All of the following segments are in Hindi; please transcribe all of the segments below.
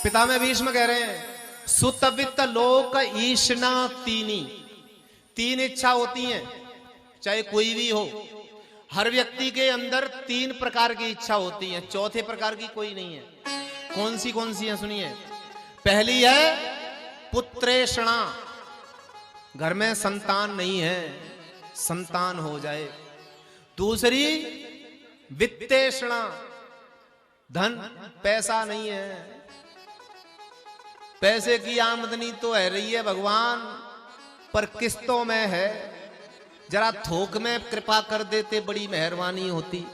पितामह भीष्म कह रहे हैं सुतवित्त लोक ईशना तीनी, तीन इच्छा होती हैं चाहे कोई भी हो। हर व्यक्ति के अंदर तीन प्रकार की इच्छा होती है, चौथे प्रकार की कोई नहीं है। कौन सी है सुनिए। पहली है पुत्रेषणा, घर में संतान नहीं है, संतान हो जाए। दूसरी वित्तेषणा, धन पैसा नहीं है, पैसे की आमदनी तो है रही है भगवान, पर किस्तों में है, जरा थोक में कृपा कर देते बड़ी मेहरबानी होती।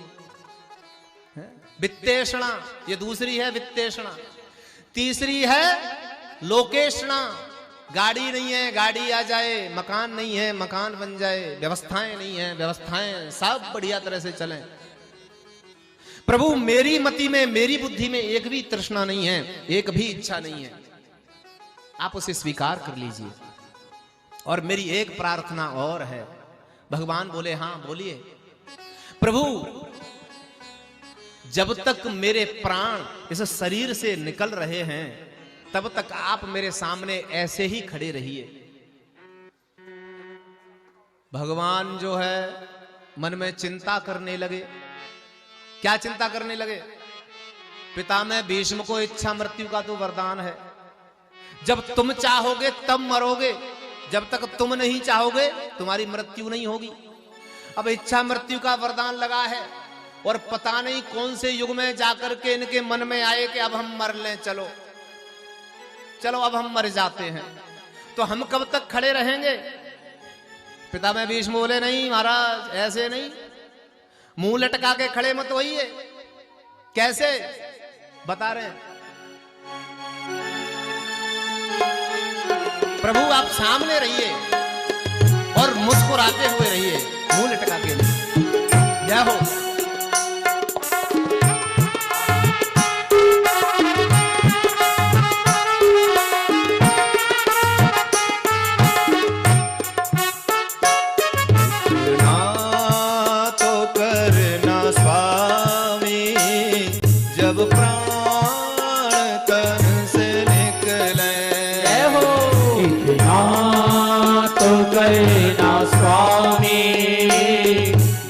वित्तेषणा ये दूसरी है वित्तेषणा। तीसरी है लोकेषणा, गाड़ी नहीं है गाड़ी आ जाए, मकान नहीं है मकान बन जाए, व्यवस्थाएं नहीं है व्यवस्थाएं सब बढ़िया तरह से चलें। प्रभु मेरी मति में मेरी बुद्धि में एक भी तृष्णा नहीं है, एक भी इच्छा नहीं है, आप उसे स्वीकार कर लीजिए। और मेरी एक प्रार्थना और है। भगवान बोले हाँ बोलिए। प्रभु जब तक मेरे प्राण इस शरीर से निकल रहे हैं तब तक आप मेरे सामने ऐसे ही खड़े रहिए। भगवान जो है मन में चिंता करने लगे। क्या चिंता करने लगे? पितामह भीष्म को इच्छा मृत्यु का तो वरदान है, जब तुम चाहोगे तब मरोगे, जब तक तुम नहीं चाहोगे तुम्हारी मृत्यु नहीं होगी। अब इच्छा मृत्यु का वरदान लगा है और पता नहीं कौन से युग में जाकर के इनके मन में आए कि अब हम मर लें, चलो चलो अब हम मर जाते हैं, तो हम कब तक खड़े रहेंगे? पितामह भीष्म बोले नहीं महाराज ऐसे नहीं, मुंह लटका के खड़े मत होइए। कैसे बता रहे हैं? प्रभु आप सामने रहिए और मुस्कुराते हुए रहिए, मुंह लटका के नहीं। जय हो।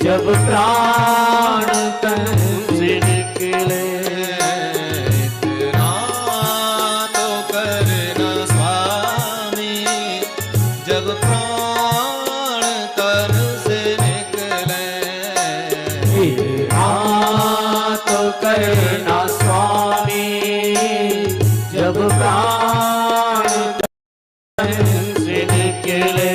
जब प्राण तन से निकले, इतना तो करना स्वामी, जब प्राण तन से निकले। इतना तो करना स्वामी, जब प्राण तन से निकले।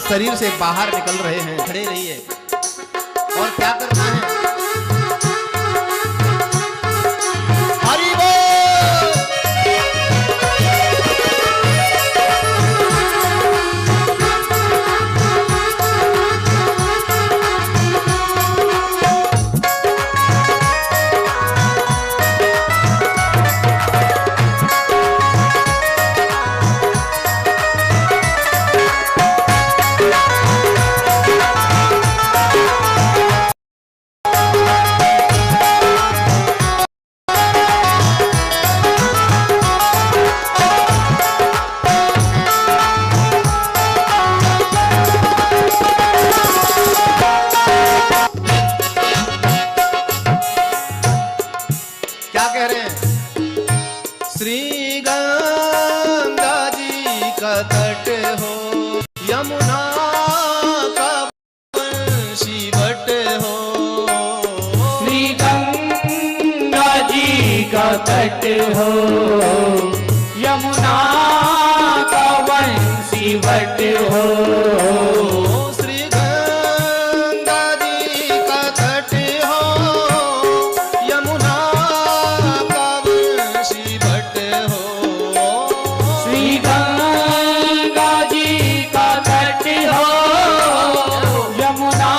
शरीर से बाहर निकल रहे हैं खड़े रहिए। और क्या करना है? हरि बोल। तट हो, यमुना का वंशी वट हो। श्री गंगा जी का तट हो, यमुना का वंशी भट हो। श्री गंगा जी का तट हो, यमुना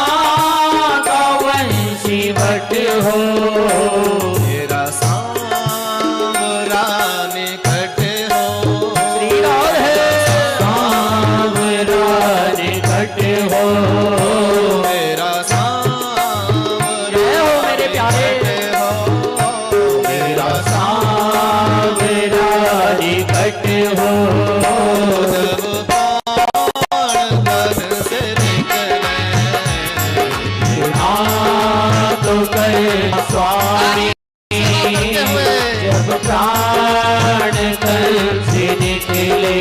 का वंशी वट हो। तेरा सांवरा निकट हो, श्री राधे सांवरा निकट हो। तेरा सांवरा जय हो मेरे प्यारे, निकट हो, मेरा सांवरा निकट हो। जब प्राण तन से निकले, तो कर स्वामी, जब प्राण तन से निकले।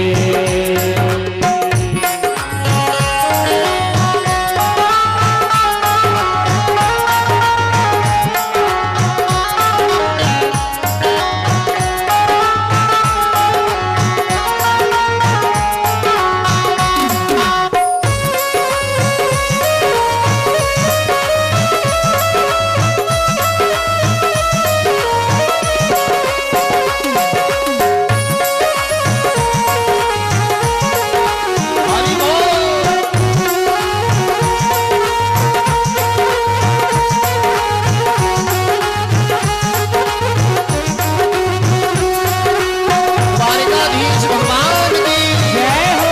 हरि बोल। द्वारिकाधीश भगवान की जय हो।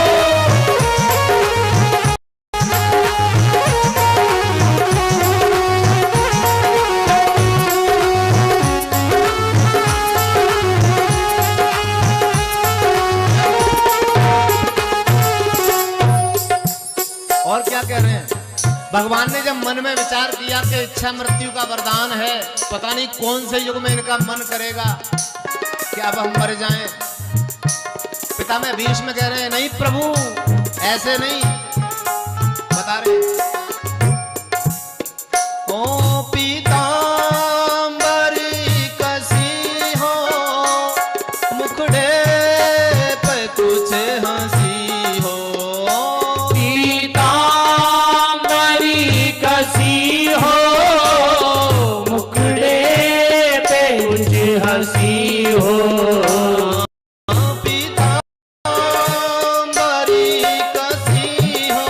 और क्या कह रहे हैं? भगवान ने जब मन में विचार किया कि इच्छा मृत्यु का वरदान है, पता नहीं कौन से युग में इनका मन करेगा कि अब हम मर जाएं। पितामह भीष्म कह रहे हैं, नहीं प्रभु, ऐसे नहीं। बता रहे ओ पीतांबरी कसी हो, मुखड़े पे कुछ हंसी हो। पीतांबरी कसी हो, मुखड़े पे कुछ हंसी हो। पीतांबरी कसी हो,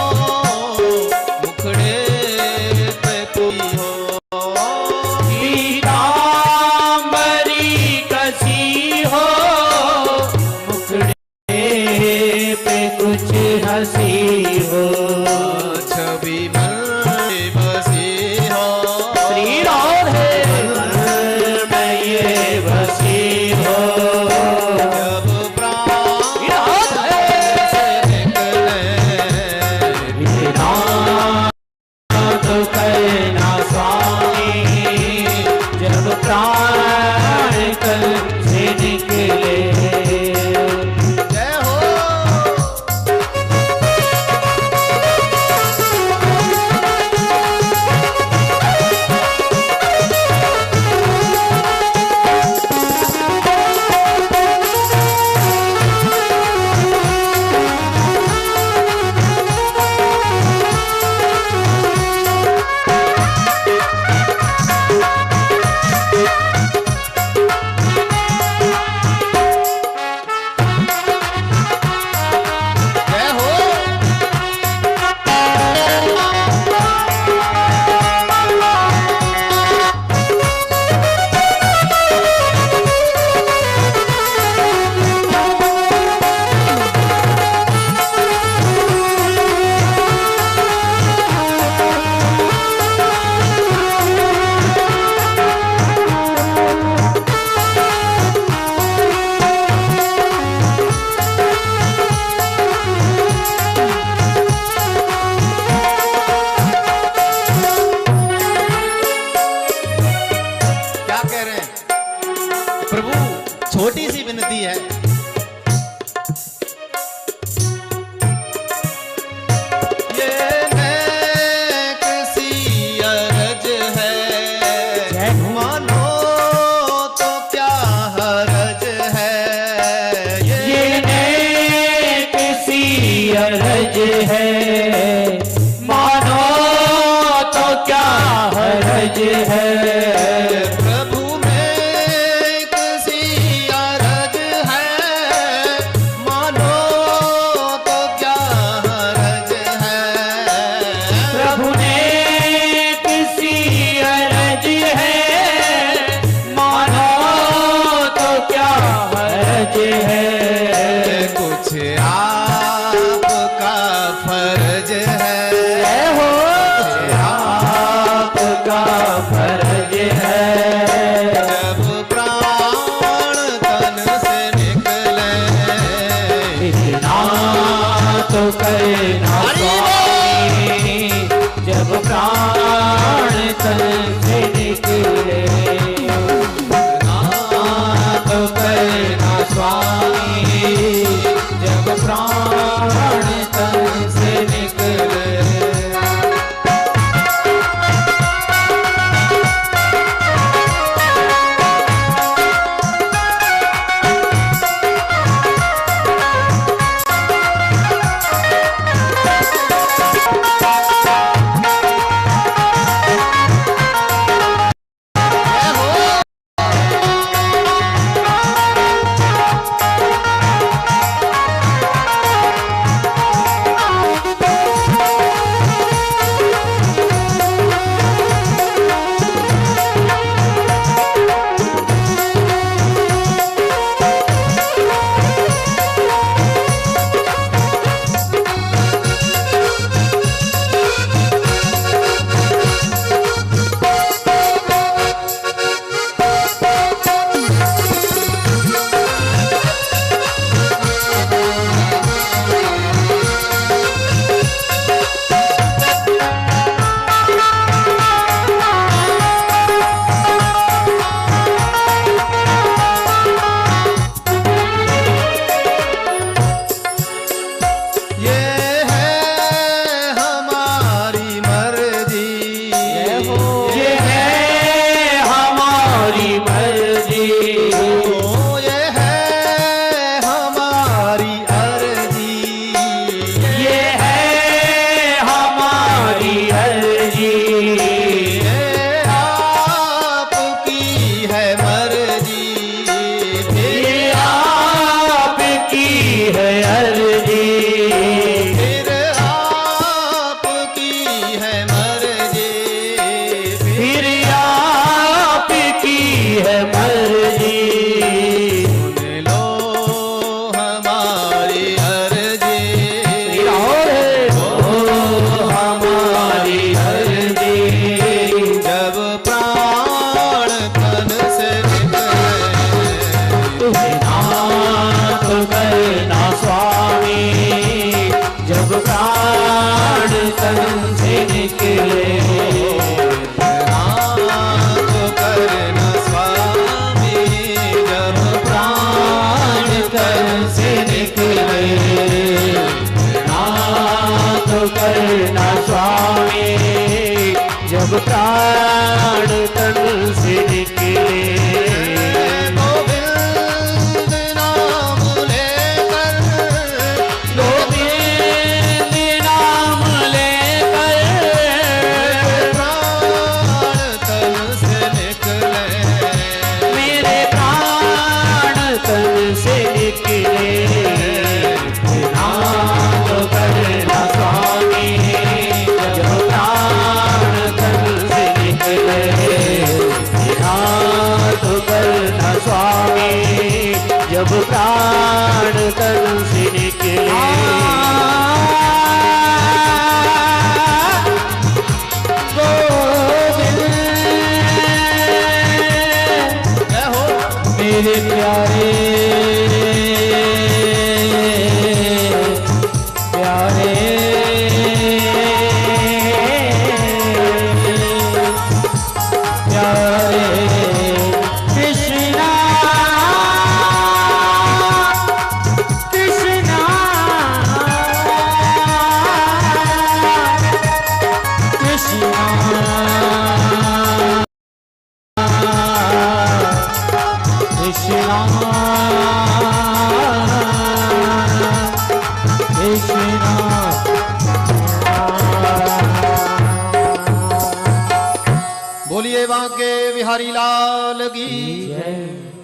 फर्ज है। प्रभु में किसी अरज है, मानो तो क्या हरज है। प्रभु ने किसी अरज है, मानो तो क्या हरज है। कुछ आपका फर्ज है, हो आपका फर्ज है। जब प्राण तन से निकले, इतना तो करना स्वामी, जब प्राण तन से निकले। इतना तो करना स्वामी, जब प्राण तन से निकले। जब प्राण तन से निकले, गोविंद नाम लेकर, गोविंद नाम लेकर प्राण तन से निकले, मेरे प्राण तन से निकले। नाम करना स्वामी जब प्राण तन से निकले, नाम करना स्वामी जब प्राण तन से निकले। मेरे प्यारे प्यारे प्यारे कृष्णा कृष्णा कृष्णा बोलिए बांके बिहारी लाल की जय।